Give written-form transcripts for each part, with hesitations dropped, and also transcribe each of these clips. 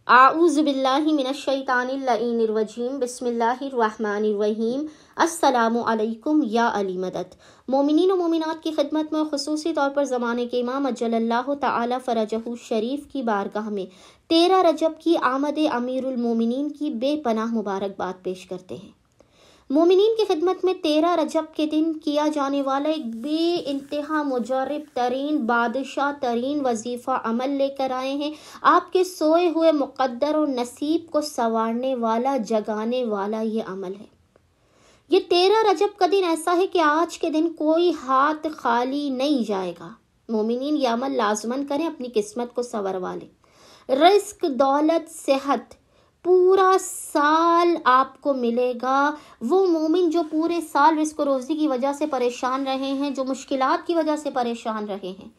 اعوذ باللہ من الشیطان اللعین الرجیم بسم اللہ الرحمن الرحیم السلام علیکم یا علی مدد۔ مومنین و مومنات کی خدمت میں خصوصی طور پر زمانے کے امام اجل اللہ تعالی فرجہ شریف کی بارگاہ میں 13 رجب کی آمد امیر المومنین کی بے پناہ مبارکباد پیش کرتے ہیں۔ مومنین کی خدمت میں 13 رجب کے دن کیا جانے والا ایک بے انتہا مجرب ترین بادشاہ ترین وظیفہ عمل لے کر آئے ہیں۔ آپ کے سوئے ہوئے مقدر اور نصیب کو سنوارنے والا جگانے والا یہ عمل ہے۔ یہ 13 رجب کا دن ایسا ہے کہ آج کے دن کوئی ہاتھ خالی نہیں جائے گا۔ مومنین یہ عمل لازماً کریں، اپنی قسمت کو سنوروا لیں۔ رزق، دولت، صحت پورا سال آپ کو ملے گا۔ وہ مومن جو پورے سال رزق و روزی کی وجہ سے پریشان رہے ہیں، جو مشکلات کی وجہ سے پریشان رہے ہیں،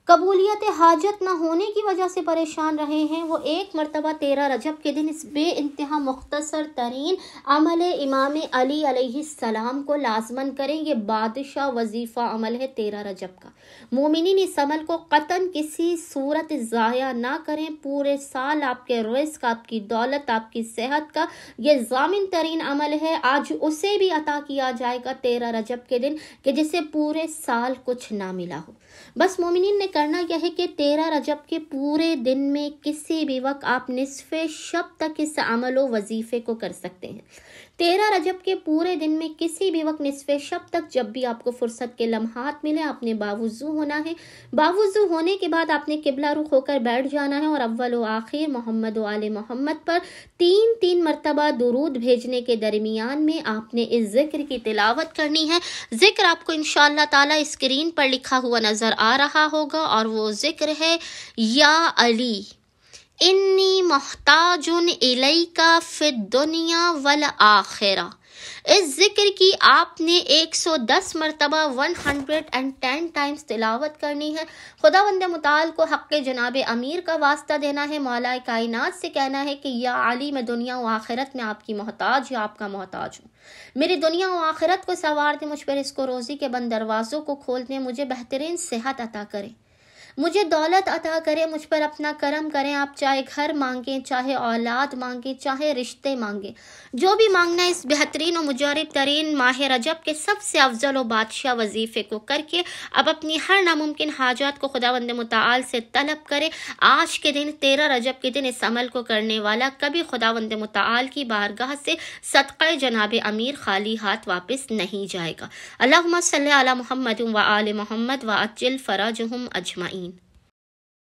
قبولیت حاجت نہ ہونے کی وجہ سے پریشان رہے ہیں، وہ ایک مرتبہ 13 رجب کے دن اس بے انتہا مختصر ترین عمل امام علی علیہ السلام کو لازماً کریں۔ یہ بادشاہ وظیفہ عمل ہے 13 رجب کا۔ مومنین اس عمل کو قطعاً کسی صورت ضائع نہ کریں۔ پورے سال آپ کے رزق، آپ کی دولت، آپ کی صحت کا یہ ضامن ترین عمل ہے۔ آج اسے بھی عطا کیا جائے گا 13 رجب کے دن کہ جسے پورے سال کچھ نہ ملا ہو۔ بس مومنین نے کرنا یہ ہے کہ 13 رجب کے پورے دن میں کسی بھی وقت آپ نصف شب تک اس عمل و وظیفے کو کر سکتے ہیں۔ 13 رجب کے پورے دن میں کسی بھی وقت نصف شب تک جب بھی آپ کو فرصت کے لمحات ملے، آپ نے باوضو ہونا ہے۔ باوضو ہونے کے بعد آپ نے قبلہ رخ ہو کر بیٹھ جانا ہے اور اول و آخر محمد و آل محمد پر 3 مرتبہ درود بھیجنے کے درمیان میں آپ نے اس ذکر کی تلاوت کرنی ہے۔ ذکر آپ کو انشاءاللہ تعالی اسکرین پر لکھا ہوا نظر آ رہا ہوگا اور وہ ذکر ہے یا علی انی محتاج الیک فی الدنیا والآخرہ۔ اس ذکر کی آپ نے 110 مرتبہ 110 ٹائمز تلاوت کرنی ہے۔ خداوند متعال کو حق جناب امیر کا واسطہ دینا ہے، مولا کائنات سے کہنا ہے کہ یا علی میں دنیا و آخرت میں آپ کی محتاج یا آپ کا محتاج ہوں۔ میری دنیا و آخرت کو سنوار دیں، مجھ پر رزق و روزی کے بند دروازوں کو کھول دیں، مجھے بہترین صحت عطا کریں، مجھے دولت عطا کریں، مجھ پر اپنا کرم کریں۔ آپ چاہے گھر مانگیں، چاہے اولاد مانگیں، چاہے رشتے مانگیں، جو بھی مانگنا ہے اس بہترین و مجرب ترین ماہ رجب کے سب سے افضل و بادشاہ وظیفے کو کر کے اب اپنی ہر ناممکن حاجات کو خداوند متعال سے طلب کرے۔ آج کے دن 13 رجب کے دن اس عمل کو کرنے والا کبھی خداوند متعال کی بارگاہ سے صدقہ جناب امیر خالی ہاتھ واپس نہیں جائے گا۔ اللہم صلی علی محمد و آل محمد وعجل فرجہم اجمعین۔